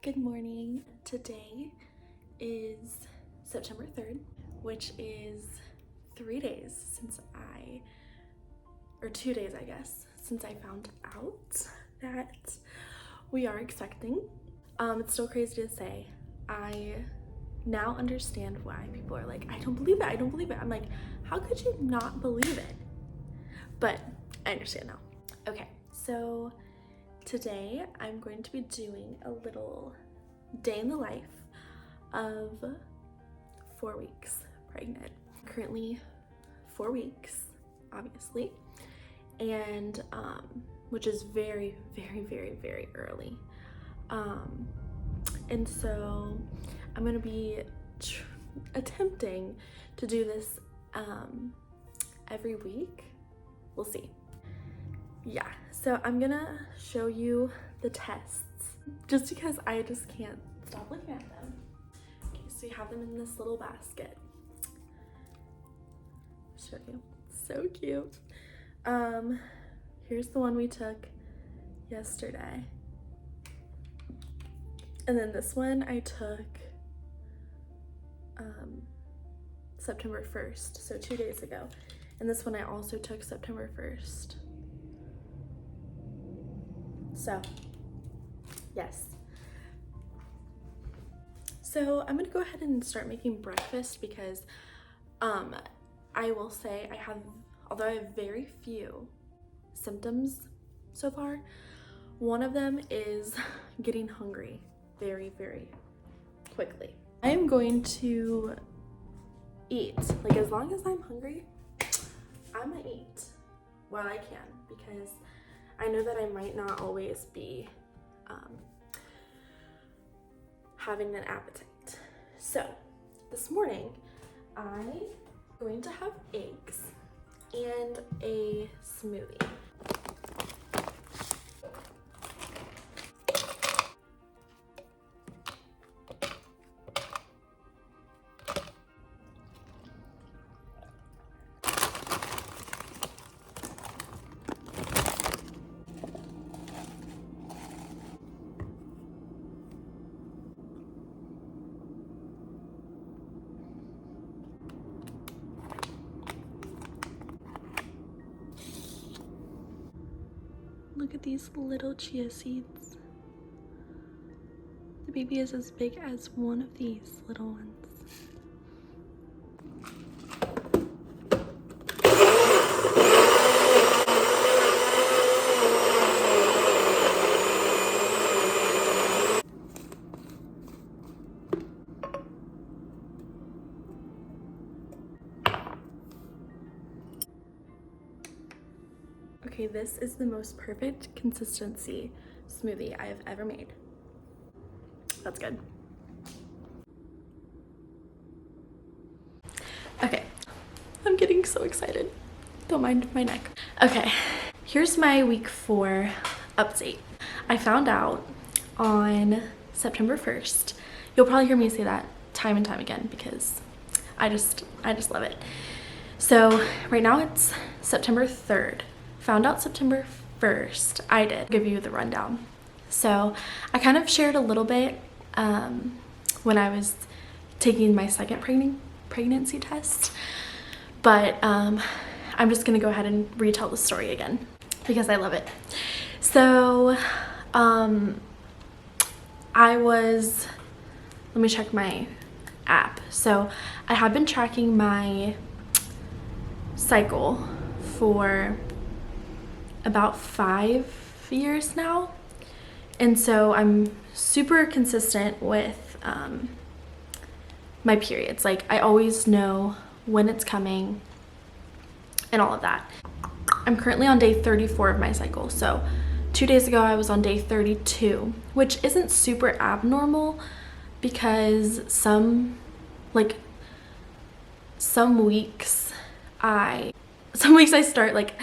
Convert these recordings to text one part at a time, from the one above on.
Good morning. Today is September 3rd, which is 3 days since 2 days, I guess, since I found out that we are expecting. It's still crazy to say. I now understand why people are like, I don't believe it, I don't believe it. I'm like, how could you not believe it? But I understand now. Okay, so today I'm going to be doing a little day in the life of 4 weeks pregnant. Currently 4 weeks, obviously, and which is very, very, very, very early. And so I'm gonna be attempting to do this every week. We'll see. Yeah, so I'm gonna show you the tests just because I just can't stop looking at them. Okay, so you have them in this little basket. Show you. So cute. Here's the one we took yesterday. And then this one I took September 1st, so 2 days ago. And this one I also took September 1st. So, yes. So I'm gonna go ahead and start making breakfast because I will say although I have very few symptoms so far, one of them is getting hungry very, very quickly. I am going to eat, like as long as I'm hungry, I'm gonna eat while I can because I know that I might not always be having an appetite. So this morning I'm going to have eggs and a smoothie. Look at these little chia seeds. The baby is as big as one of these little ones. Okay, this is the most perfect consistency smoothie I have ever made. That's good. Okay, I'm getting so excited. Don't mind my neck. Okay, here's my week 4 update. I found out on September 1st. You'll probably hear me say that time and time again because I just love it. So right now it's September 3rd. Found out September 1st. I did give you the rundown. So I kind of shared a little bit when I was taking my second pregnancy test, but I'm just gonna go ahead and retell the story again because I love it. So let me check my app. So I have been tracking my cycle for about 5 years now, and so I'm super consistent with my periods. Like I always know when it's coming and all of that. I'm currently on day 34 of my cycle, so 2 days ago I was on day 32, which isn't super abnormal because some weeks I start like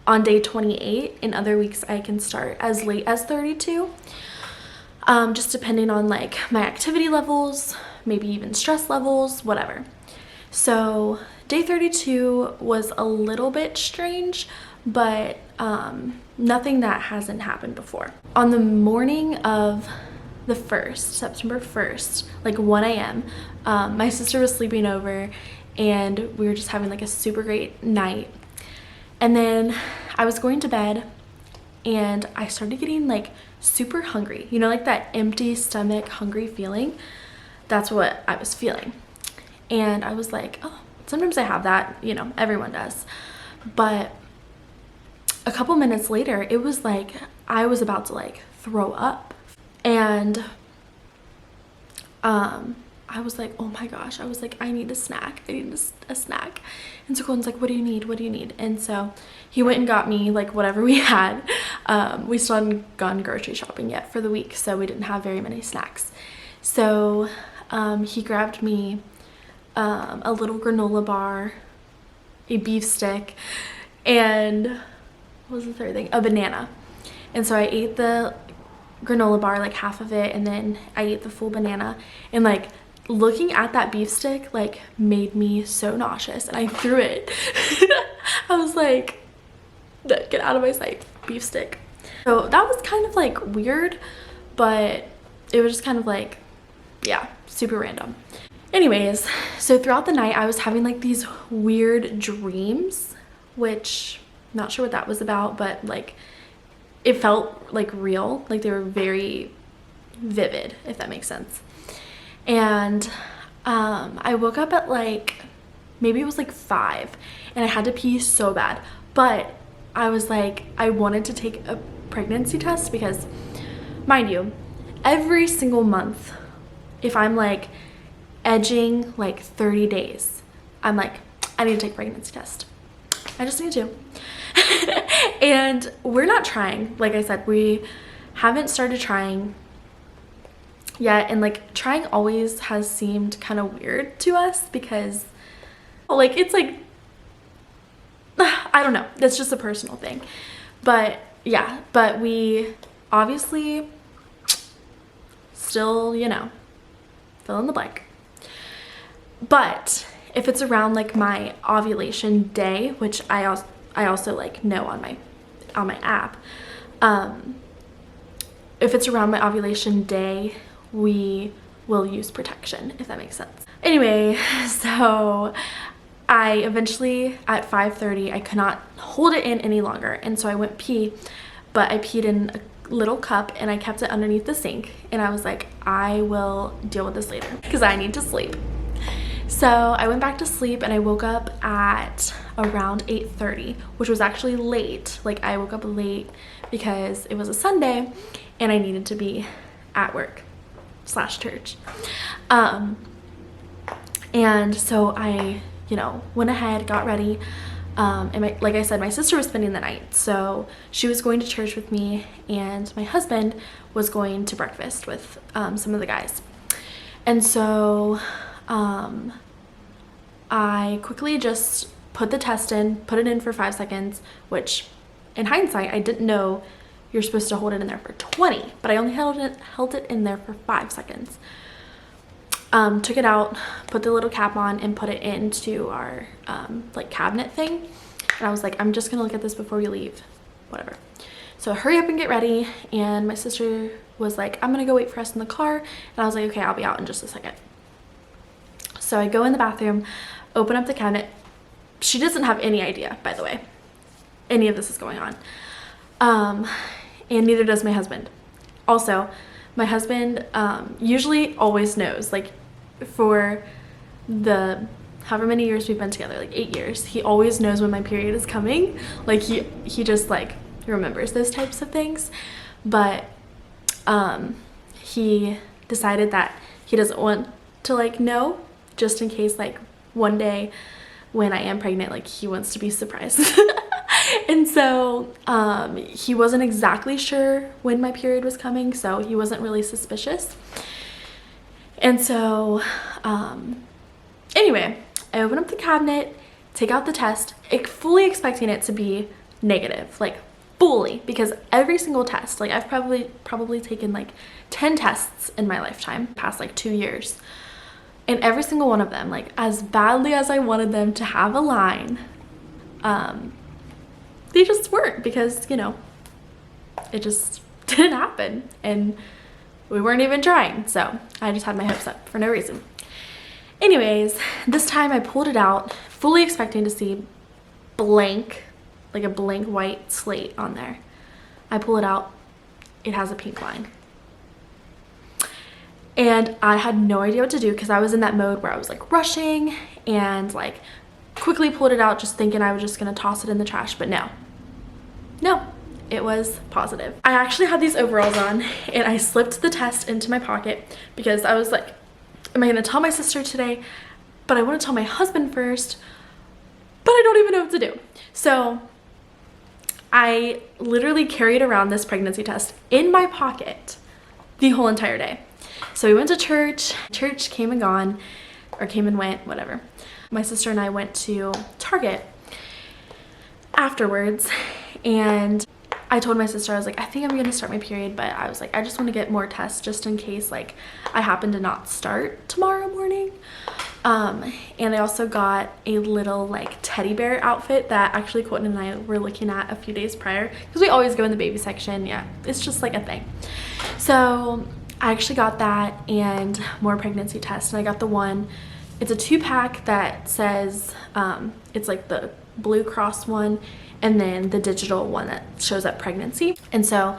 on day 28, and other weeks I can start as late as 32, just depending on like my activity levels, maybe even stress levels, whatever. So day 32 was a little bit strange, but nothing that hasn't happened before. On the morning of the 1st, September 1st, like 1 a.m. My sister was sleeping over and we were just having like a super great night. And then I was going to bed and I started getting like super hungry. You know, like that empty stomach, hungry feeling? That's what I was feeling. And I was like, oh, sometimes I have that, you know, everyone does. But a couple minutes later, it was like I was about to like throw up. And I was like, oh my gosh, I was like, I need a snack. I need a snack. And so Colton's like, what do you need? What do you need? And so he went and got me like whatever we had. We still hadn't gone grocery shopping yet for the week, so we didn't have very many snacks. So he grabbed me a little granola bar, a beef stick, and what was the third thing? A banana. And so I ate the granola bar, like half of it, and then I ate the full banana. And like looking at that beef stick like made me so nauseous, and I threw it. I was like, get out of my sight, beef stick. So that was kind of like weird, but it was just kind of like, yeah, super random. Anyways, so throughout the night I was having like these weird dreams, which I'm not sure what that was about, but like it felt like real, like they were very vivid, if that makes sense. And I woke up at like, maybe it was like 5, and I had to pee so bad, but I was like, I wanted to take a pregnancy test because, mind you, every single month, if I'm like edging like 30 days, I'm like, I need to take a pregnancy test. I just need to. And we're not trying. Like I said, we haven't started trying yet, and like trying always has seemed kind of weird to us because like it's like, I don't know, that's just a personal thing. But yeah, but we obviously still, you know, fill in the blank. But if it's around like my ovulation day, which I also like know on my app, if it's around my ovulation day, we will use protection, if that makes sense. Anyway, so I eventually at 5:30, I could not hold it in any longer, and so I went pee, but I peed in a little cup and I kept it underneath the sink, and I was like, I will deal with this later because I need to sleep. So I went back to sleep and I woke up at around 8:30, which was actually late. Like I woke up late because it was a Sunday and I needed to be at work / church. And so I, you know, went ahead, got ready. And like I said, my sister was spending the night, so she was going to church with me, and my husband was going to breakfast with some of the guys. And so I quickly just put the test in, put it in for 5 seconds, which in hindsight, I didn't know you're supposed to hold it in there for 20, but I only held it in there for 5 seconds. Took it out, put the little cap on, and put it into our like cabinet thing. And I was like, I'm just gonna look at this before we leave, whatever. So hurry up and get ready. And my sister was like, I'm gonna go wait for us in the car. And I was like, okay, I'll be out in just a second. So I go in the bathroom, open up the cabinet. She doesn't have any idea, by the way, any of this is going on. And neither does my husband. Also, my husband usually always knows, like for the however many years we've been together, like 8 years, he always knows when my period is coming. Like he just like remembers those types of things. But he decided that he doesn't want to like know, just in case like one day when I am pregnant, like he wants to be surprised. And so he wasn't exactly sure when my period was coming, so he wasn't really suspicious. And so anyway, I open up the cabinet, take out the test, fully expecting it to be negative, like fully, because every single test, like I've probably taken like 10 tests in my lifetime, past like 2 years. And every single one of them, like as badly as I wanted them to have a line, they just weren't, because, you know, it just didn't happen. And we weren't even trying. So I just had my hopes up for no reason. Anyways, this time I pulled it out, fully expecting to see blank, like a blank white slate on there. I pull it out, it has a pink line. And I had no idea what to do because I was in that mode where I was like rushing and like quickly pulled it out, just thinking I was just gonna toss it in the trash, but no, it was positive. I actually had these overalls on and I slipped the test into my pocket because I was like, am I gonna tell my sister today? But I want to tell my husband first, but I don't even know what to do. So I literally carried around this pregnancy test in my pocket the whole entire day. So we went to church. Church came and gone, or came and went, whatever. My sister and I went to Target afterwards, and I told my sister, I was like, I think I'm gonna start my period, but I was like, I just want to get more tests just in case like I happen to not start tomorrow morning. And I also got a little like teddy bear outfit that actually Colton and I were looking at a few days prior because we always go in the baby section. Yeah, it's just like a thing. So I actually got that and more pregnancy tests, and I got the one, it's a 2-pack that says it's like the Blue Cross one and then the digital one that shows up pregnancy. And so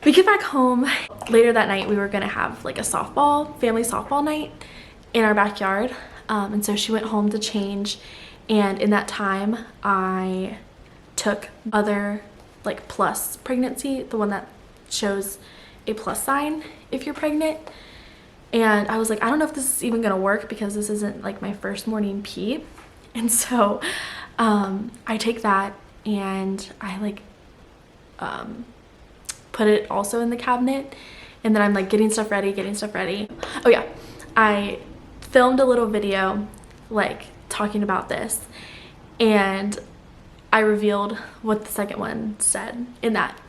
we get back home later that night. We were gonna have like a family softball night in our backyard, and so she went home to change, and in that time I took other like plus pregnancy, the one that shows a plus sign if you're pregnant. And I was like, I don't know if this is even gonna work because this isn't like my first morning pee. And so I take that and I like put it also in the cabinet, and then I'm like getting stuff ready. Oh yeah, I filmed a little video like talking about this, and I revealed what the second one said in that,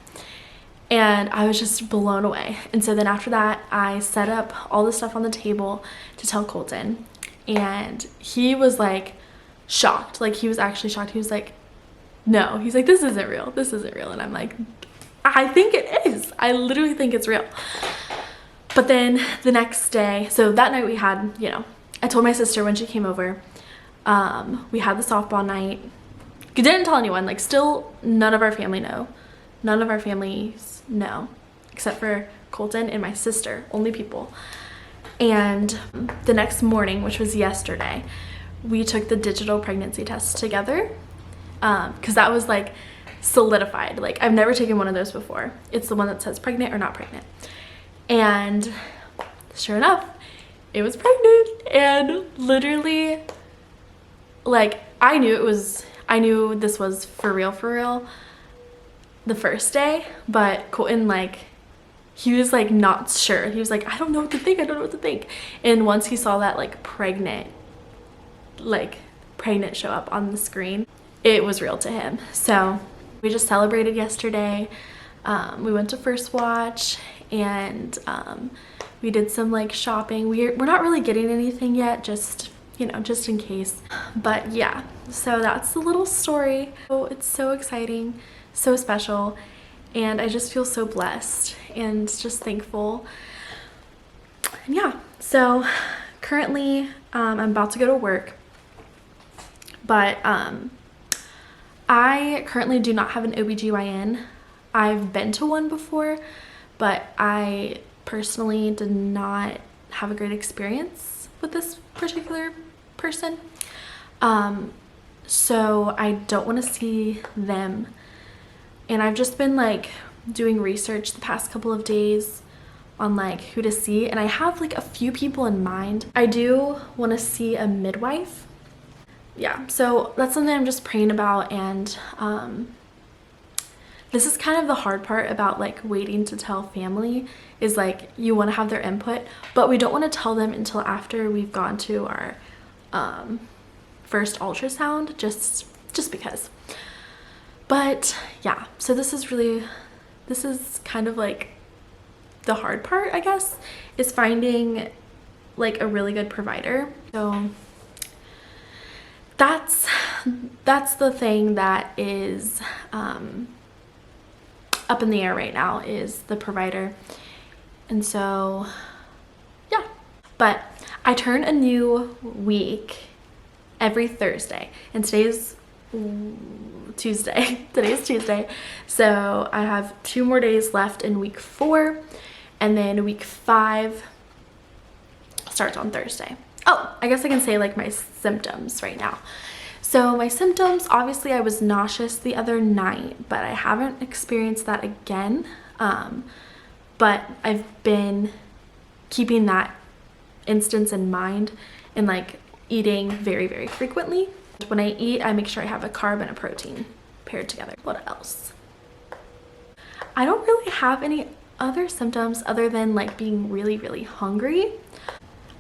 and I was just blown away. And so then after that I set up all the stuff on the table to tell Colton, and he was like shocked. Like he was actually shocked. He was like, no, he's like, this isn't real, and I'm like, I think it is. I literally think it's real. But then the next day, so that night we had, you know, I told my sister when she came over, we had the softball night. We didn't tell anyone, like still none of our family know. None of our families know, except for Colton and my sister, only people. And the next morning, which was yesterday, we took the digital pregnancy test together, because that was like solidified. Like I've never taken one of those before. It's the one that says pregnant or not pregnant. And sure enough, it was pregnant. And literally, like I knew this was for real the first day, but Colton, like he was like not sure. He was like, I don't know what to think. And once he saw that like pregnant show up on the screen, it was real to him. So we just celebrated yesterday. We went to First Watch, and we did some like shopping. We're not really getting anything yet, just, you know, just in case. But yeah, so that's the little story. Oh, it's so exciting, so special, and I just feel so blessed and just thankful. And yeah, so currently I'm about to go to work, but I currently do not have an OBGYN. I've been to one before, but I personally did not have a great experience with this particular person. So I don't want to see them. And I've just been like doing research the past couple of days on like who to see, and I have like a few people in mind. I do want to see a midwife. Yeah, so that's something I'm just praying about. And this is kind of the hard part about like waiting to tell family, is like you want to have their input, but we don't want to tell them until after we've gone to our first ultrasound, just because. But yeah, so this is kind of like the hard part, I guess, is finding like a really good provider. So that's the thing that is up in the air right now, is the provider. And so, yeah. But I turn a new week every Thursday, and today's Tuesday. Today's Tuesday. So I have 2 more days left in week 4, and then week 5 starts on Thursday. Oh, I guess I can say like my symptoms right now. So my symptoms, obviously I was nauseous the other night, but I haven't experienced that again. But I've been keeping that instance in mind and like eating very, very frequently. When I eat, I make sure I have a carb and a protein paired together. What else? I don't really have any other symptoms other than like being really, really hungry.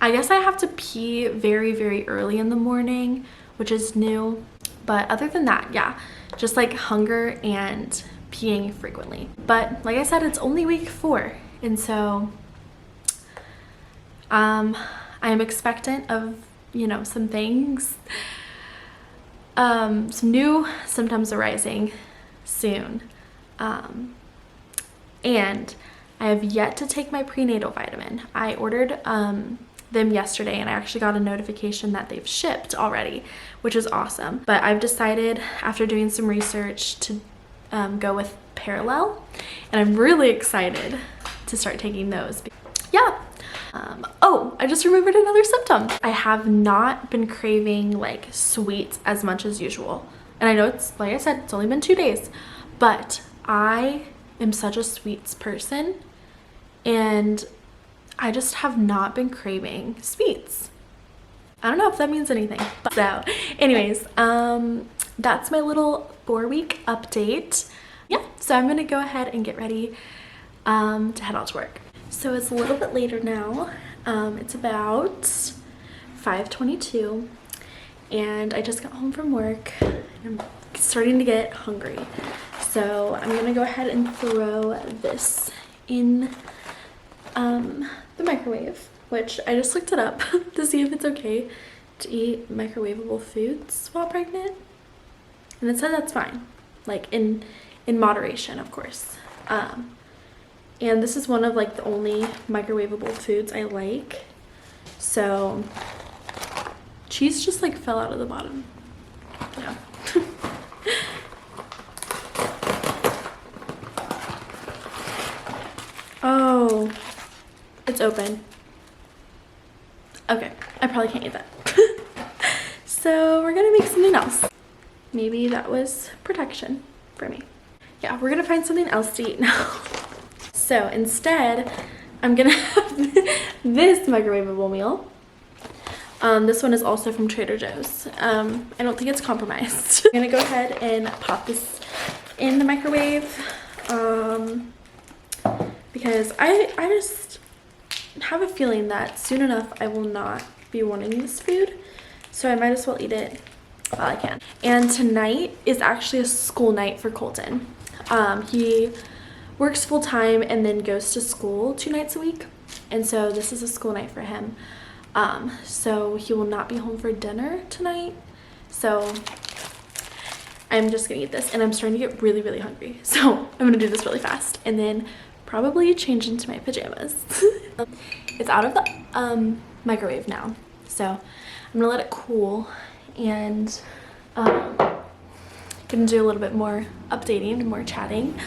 I guess I have to pee very, very early in the morning, which is new. But other than that, yeah, just like hunger and peeing frequently. But like I said, it's only week 4. And so I am expectant of, you know, some things. Some new symptoms arising soon. And I have yet to take my prenatal vitamin. I ordered them yesterday, and I actually got a notification that they've shipped already, which is awesome. But I've decided, after doing some research, to go with Parallel, and I'm really excited to start taking those. Yeah. Oh, I just remembered another symptom. I have not been craving like sweets as much as usual. And I know it's, like I said, it's only been 2 days, but I am such a sweets person, and I just have not been craving sweets. I don't know if that means anything. But so anyways, that's my little 4-week update. Yeah, so I'm gonna go ahead and get ready to head out to work. So it's a little bit later now. It's about 5:22, and I just got home from work. I'm starting to get hungry. So I'm gonna go ahead and throw this in the microwave, which I just looked it up to see if it's okay to eat microwavable foods while pregnant, and it said that's fine, like in moderation, of course. And this is one of like the only microwavable foods I like. So cheese just like fell out of the bottom. Yeah. Oh, it's open. Okay, I probably can't eat that. So we're gonna make something else. Maybe that was protection for me. Yeah, we're gonna find something else to eat now. So instead, I'm gonna have this microwavable meal. This one is also from Trader Joe's. I don't think it's compromised. I'm gonna go ahead and pop this in the microwave because I just have a feeling that soon enough I will not be wanting this food, so I might as well eat it while I can. And tonight is actually a school night for Colton. He works full-time and then goes to school 2 nights a week, and so this is a school night for him. So he will not be home for dinner tonight, so I'm just gonna eat this, and I'm starting to get really, really hungry, so I'm gonna do this really fast and then probably change into my pajamas. It's out of the microwave now, so I'm gonna let it cool, and gonna do a little bit more updating, more chatting.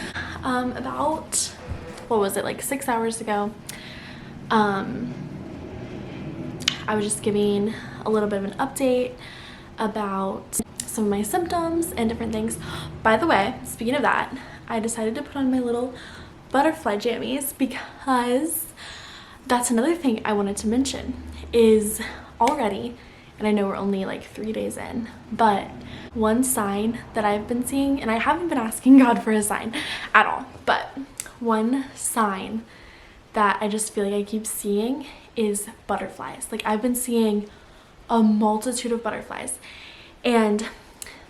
About, what was it, like 6 hours ago, I was just giving a little bit of an update about some of my symptoms and different things. By the way, speaking of that, I decided to put on my little butterfly jammies because that's another thing I wanted to mention is already, and I know we're only like 3 days in, but one sign that I've been seeing, and I haven't been asking God for a sign at all, but one sign that I just feel like I keep seeing is butterflies. Like I've been seeing a multitude of butterflies, and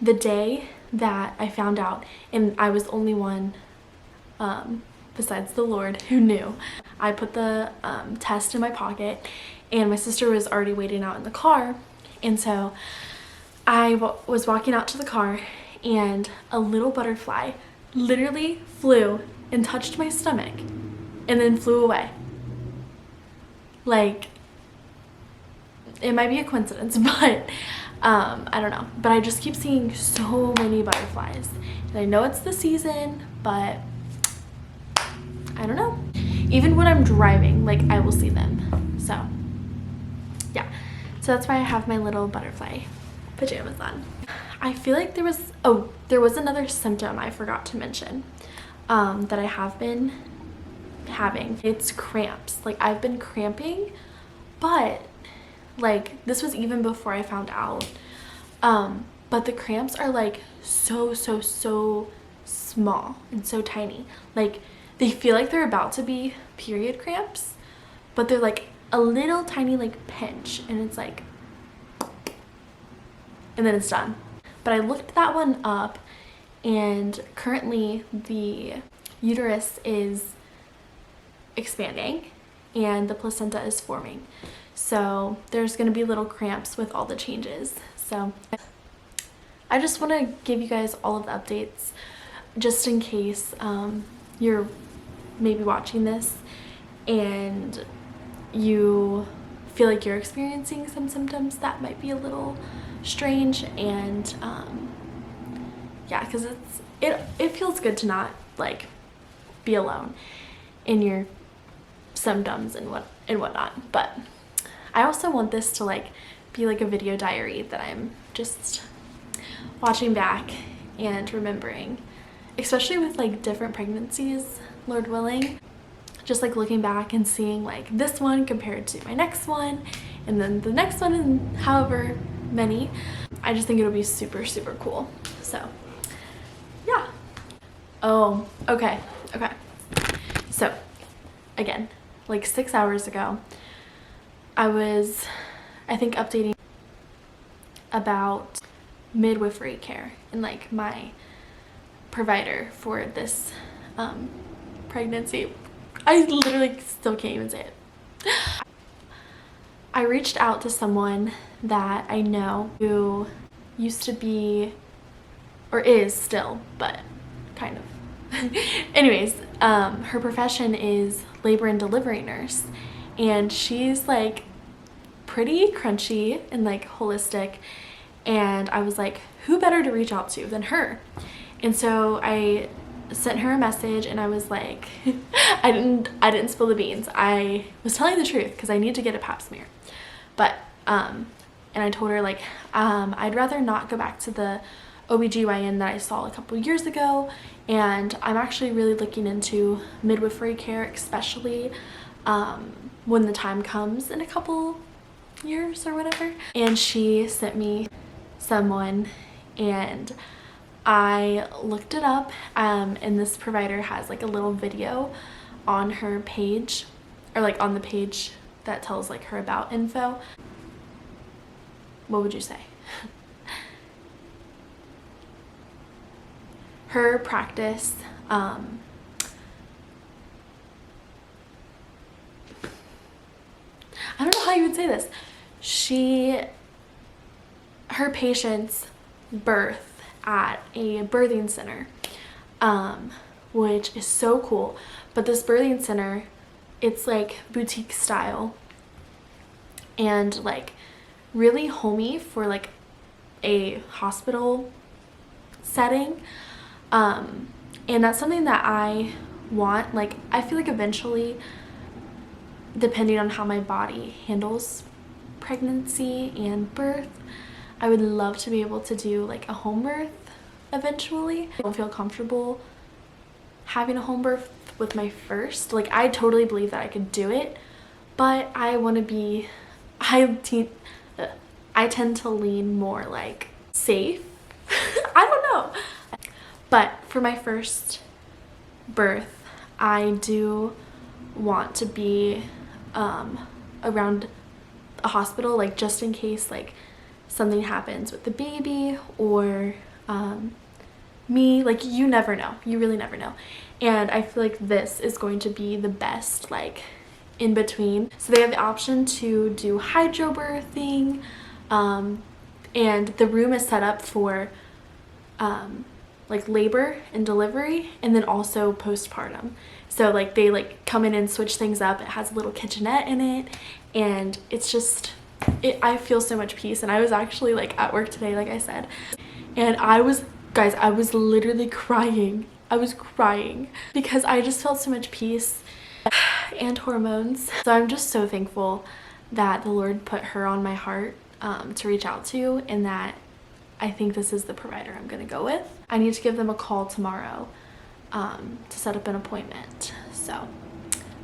the day that I found out, and I was the only one besides the Lord who knew, I put the test in my pocket, and my sister was already waiting out in the car, and so I was walking out to the car, and a little butterfly literally flew and touched my stomach and then flew away. Like, it might be a coincidence, but I don't know. But I just keep seeing so many butterflies. And I know it's the season, but I don't know. Even when I'm driving, like, I will see them. So yeah, so that's why I have my little butterfly pajamas on. I feel like there was another symptom I forgot to mention that I have been having. It's cramps. Like, I've been cramping, but like, this was even before I found out, but the cramps are like so small and so tiny. Like, they feel like they're about to be period cramps, but they're like a little tiny like pinch, and it's like, and then it's done. But I looked that one up, and currently the uterus is expanding and the placenta is forming. So there's going to be little cramps with all the changes. So I just want to give you guys all of the updates just in case you're maybe watching this and you feel like you're experiencing some symptoms that might be a little strange. And yeah, because it feels good to not like be alone in your symptoms and whatnot. But I also want this to like be like a video diary that I'm just watching back and remembering, especially with like different pregnancies, Lord willing. Just like looking back and seeing like this one compared to my next one, and then the next one, and however many. I just think it'll be super cool. So yeah. Oh, okay. So again, like 6 hours ago, I was, I think, updating about midwifery care and like my provider for this pregnancy. I literally still can't even say it. I reached out to someone that I know who used to be, or is still, but kind of. Anyways, her profession is labor and delivery nurse, and she's like pretty crunchy and like holistic, and I was like, who better to reach out to than her? And so I sent her a message, and I was like, I didn't spill the beans. I was telling the truth because I need to get a pap smear. But and I told her like, I'd rather not go back to the OBGYN that I saw a couple years ago, and I'm actually really looking into midwifery care, especially when the time comes in a couple years or whatever. And she sent me someone, and I looked it up, and this provider has like a little video on her page, or like on the page that tells like her about info. What would you say? Her practice, I don't know how you would say this. Her patients birth at a birthing center, which is so cool. But this birthing center, it's like boutique style and like really homey for like a hospital setting. And that's something that I want. Like, I feel like eventually, depending on how my body handles pregnancy and birth, I would love to be able to do like a home birth eventually. I don't feel comfortable having a home birth with my first. Like, I totally believe that I could do it, but I want to be, I tend to lean more like safe. I don't know. But for my first birth, I do want to be around a hospital, like just in case like something happens with the baby or me. Like, you never know. You really never know. And I feel like this is going to be the best like in between. So they have the option to do hydro birthing, and the room is set up for like labor and delivery, and then also postpartum. So like they like come in and switch things up. It has a little kitchenette in it, and it's just, I feel so much peace. And I was actually like at work today, like I said, and guys, I was literally crying. I was crying because I just felt so much peace and hormones. So I'm just so thankful that the Lord put her on my heart to reach out to, and that I think this is the provider I'm gonna go with. I need to give them a call tomorrow to set up an appointment. So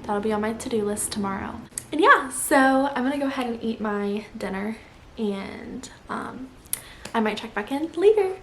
that'll be on my to-do list tomorrow. And yeah, so I'm gonna go ahead and eat my dinner, and I might check back in later.